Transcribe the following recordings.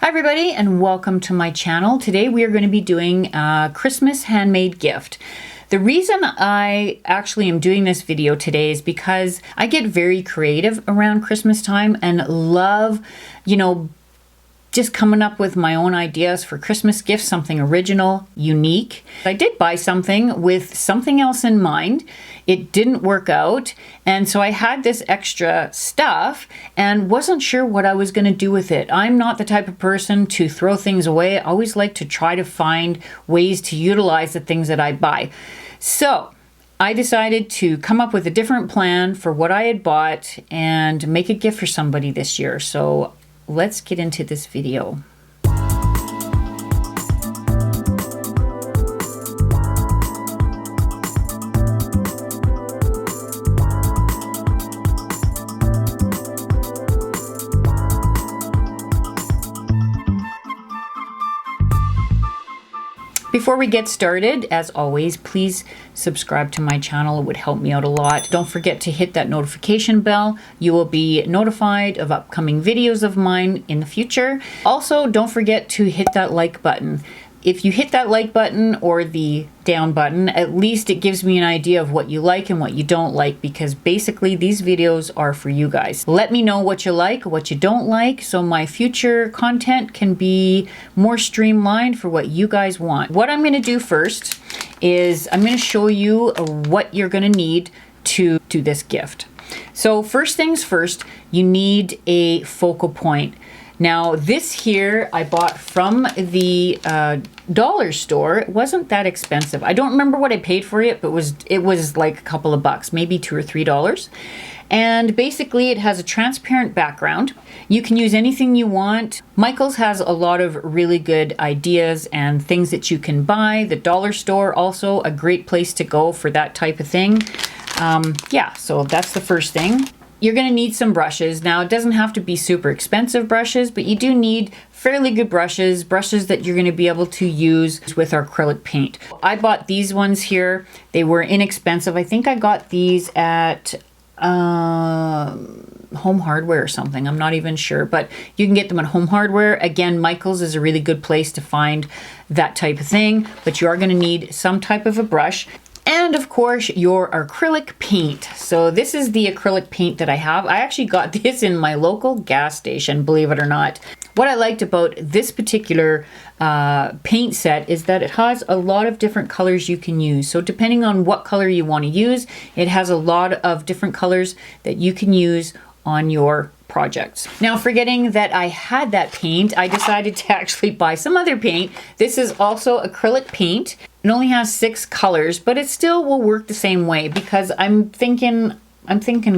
Hi everybody and welcome to my channel. Today we are going to be doing a Christmas handmade gift. The reason I actually am doing this video today is because I get very creative around Christmas time and love, just coming up with my own ideas for Christmas gifts, something original, unique. I did buy something with something else in mind. It didn't work out, and so I had this extra stuff and wasn't sure what I was going to do with it. I'm not the type of person to throw things away. I always like to try to find ways to utilize the things that I buy. So I decided to come up with a different plan for what I had bought and make a gift for somebody this year. So let's get into this video. Before we get started, as always, please subscribe to my channel. It would help me out a lot. Don't forget to hit that notification bell. You will be notified of upcoming videos of mine in the future. Also, don't forget to hit that like button. If you hit that like button or the down button, at least it gives me an idea of what you like and what you don't like, because basically these videos are for you guys. Let me know what you like, what you don't like, so my future content can be more streamlined for what you guys want. What I'm going to do first is I'm going to show you what you're going to need to do this gift. So first things first, you need a focal point. Now this here I bought from the dollar store. It wasn't that expensive. I don't remember what I paid for it, but it was like a couple of bucks, maybe $2 or $3. And basically it has a transparent background. You can use anything you want. Michael's has a lot of really good ideas and things that you can buy. The dollar store also a great place to go for that type of thing. Yeah, so that's the first thing. You're going to need some brushes. Now, it doesn't have to be super expensive brushes, but you do need fairly good brushes that you're going to be able to use with our acrylic paint. I bought these ones here. They were inexpensive. I think I got these at Home Hardware or something. I'm not even sure, but you can get them at Home Hardware. Again, Michael's is a really good place to find that type of thing, but you are going to need some type of a brush. And of course, your acrylic paint. So this is the acrylic paint that I have. I actually got this in my local gas station, believe it or not. What I liked about this particular paint set is that it has a lot of different colors you can use. So depending on what color you want to use, it has a lot of different colors that you can use on your projects. Now, forgetting that I had that paint, I decided to actually buy some other paint. This is also acrylic paint. It only has 6 colors, but it still will work the same way, because I'm thinking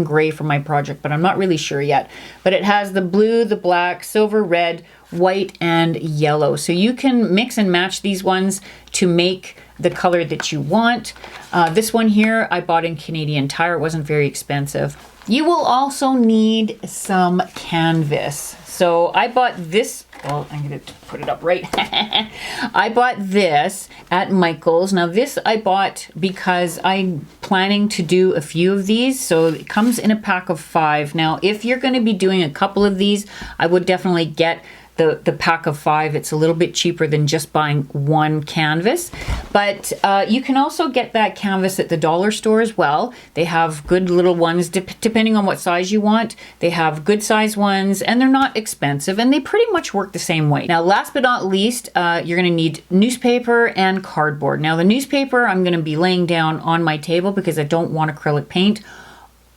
gray for my project, but I'm not really sure yet. But it has the blue, the black, silver, red, white, and yellow. So you can mix and match these ones to make the color that you want. This one here I bought in Canadian Tire. It wasn't very expensive. You will also need some canvas. So I bought this, well, I'm going to put it up right. I bought this at Michael's. Now this I bought because I'm planning to do a few of these. So it comes in a pack of 5. Now, if you're going to be doing a couple of these, I would definitely get the pack of 5. It's a little bit cheaper than just buying one canvas, but you can also get that canvas at the dollar store as well. They have good little ones, depending on what size you want. They have good size ones, and they're not expensive, and they pretty much work the same way. Now, last but not least, you're going to need newspaper and cardboard. Now, the newspaper I'm going to be laying down on my table because I don't want acrylic paint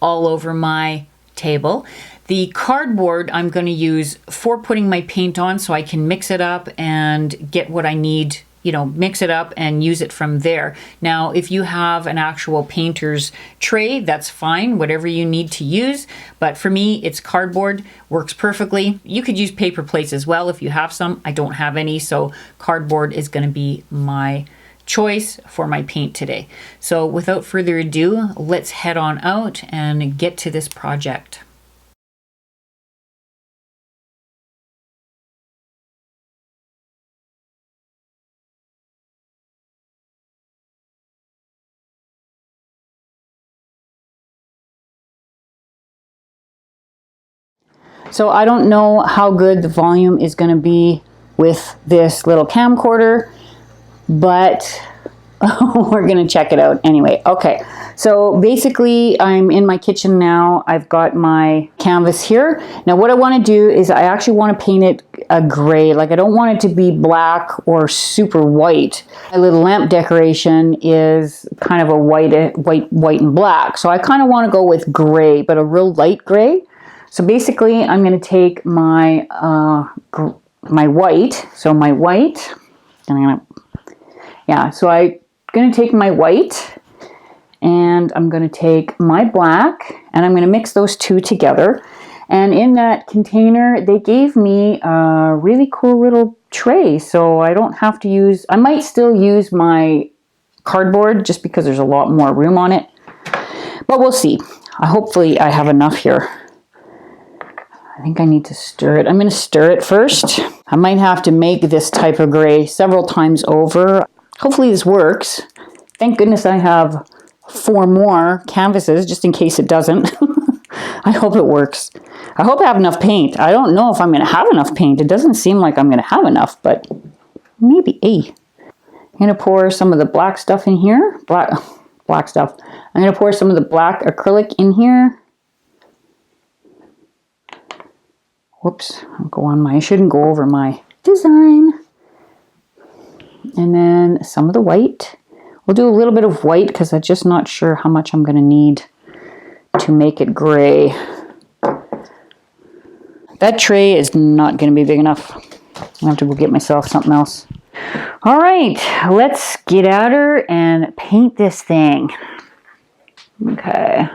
all over my table. The cardboard I'm going to use for putting my paint on, so I can mix it up and get what I need, mix it up and use it from there. Now, if you have an actual painter's tray, that's fine, whatever you need to use. But for me, it's cardboard, works perfectly. You could use paper plates as well if you have some. I don't have any, so cardboard is going to be my choice for my paint today. So without further ado, let's head on out and get to this project. So I don't know how good the volume is going to be with this little camcorder, but we're going to check it out anyway. Okay, so basically I'm in my kitchen now. I've got my canvas here. Now what I want to do is I actually want to paint it a gray. Like I don't want it to be black or super white. My little lamp decoration is kind of a white and black. So I kind of want to go with gray, but a real light gray. So basically I'm going to take my my white. So my white, and I'm going to, yeah, so I'm going to take my white and I'm going to take my black and I'm going to mix those two together. And in that container, they gave me a really cool little tray. So I don't have to use, I might still use my cardboard just because there's a lot more room on it. But we'll see. Hopefully I have enough here. I think I need to stir it. I'm going to stir it first. I might have to make this type of gray several times over. Hopefully this works. Thank goodness I have 4 more canvases just in case it doesn't. I hope it works. I hope I have enough paint. I don't know if I'm going to have enough paint. It doesn't seem like I'm going to have enough, but maybe. I'm going to pour some of the black stuff in here. Black stuff. I'm going to pour some of the black acrylic in here. Whoops, I shouldn't go over my design. And then some of the white. We'll do a little bit of white because I'm just not sure how much I'm going to need to make it gray. That tray is not going to be big enough. I have to go get myself something else. All right, let's get at her and paint this thing. Okay.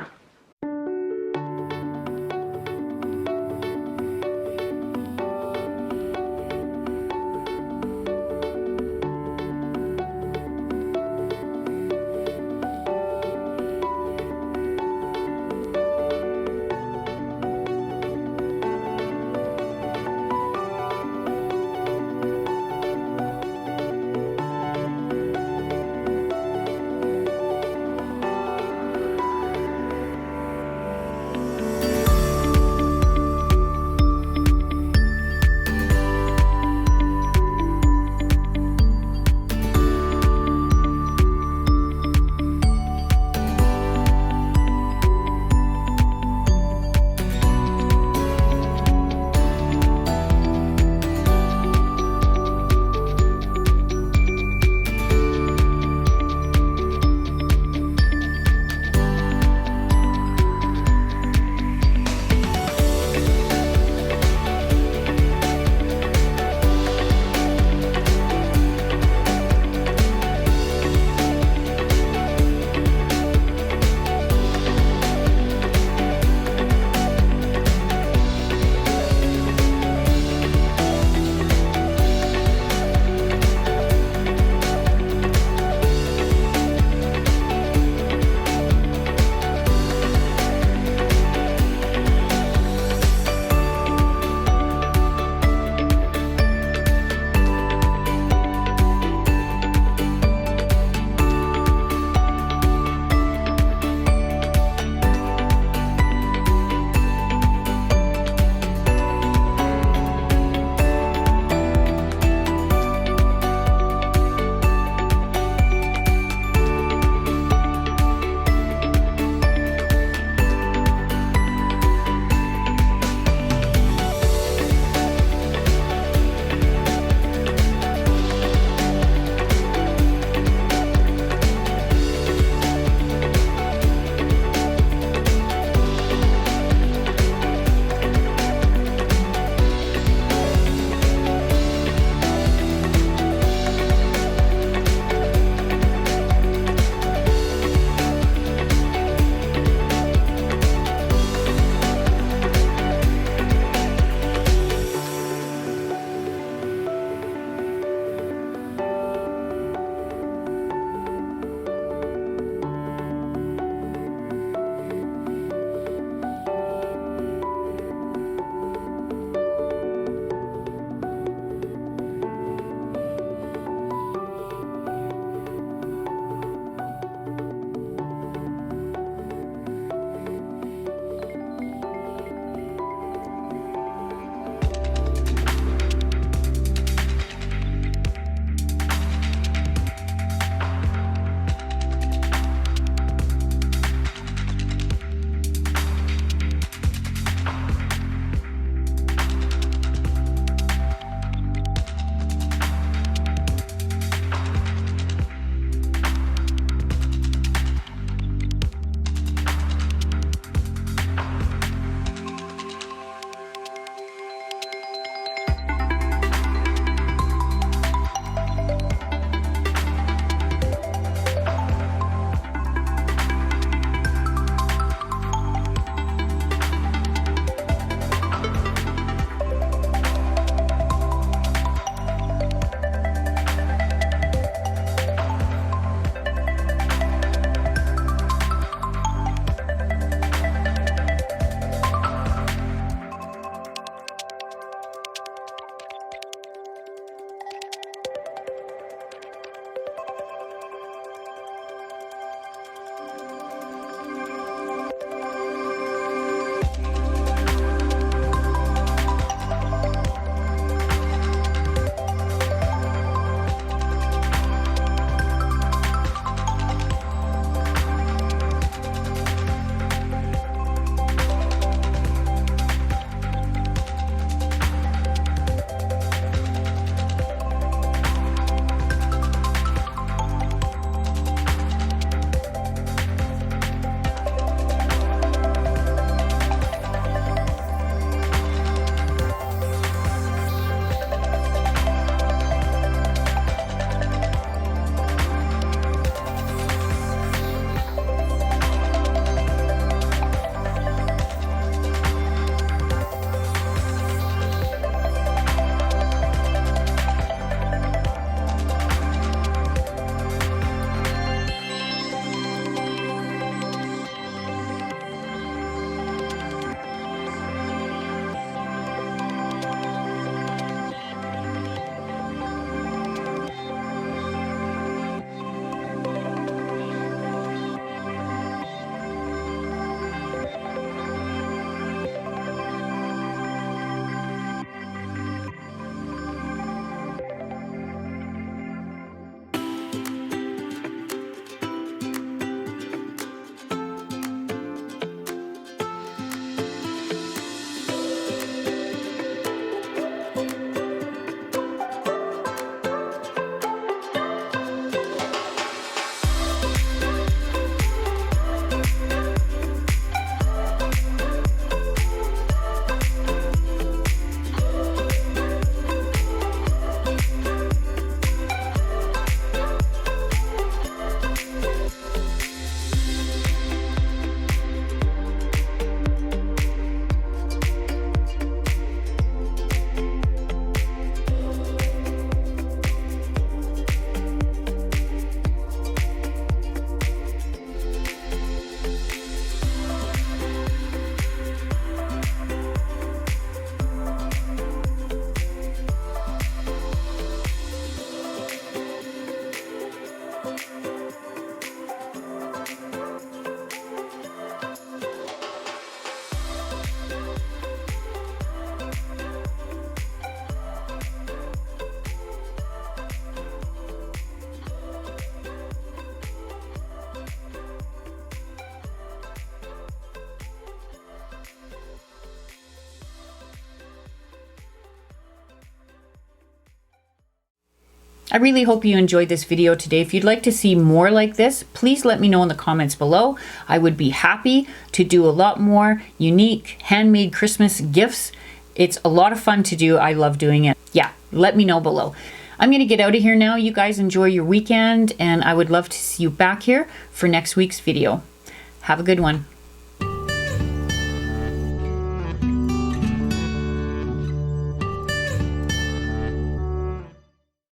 I really hope you enjoyed this video today. If you'd like to see more like this, please let me know in the comments below. I would be happy to do a lot more unique handmade Christmas gifts. It's a lot of fun to do. I love doing it. Yeah, let me know below. I'm going to get out of here now. You guys enjoy your weekend, and I would love to see you back here for next week's video. Have a good one.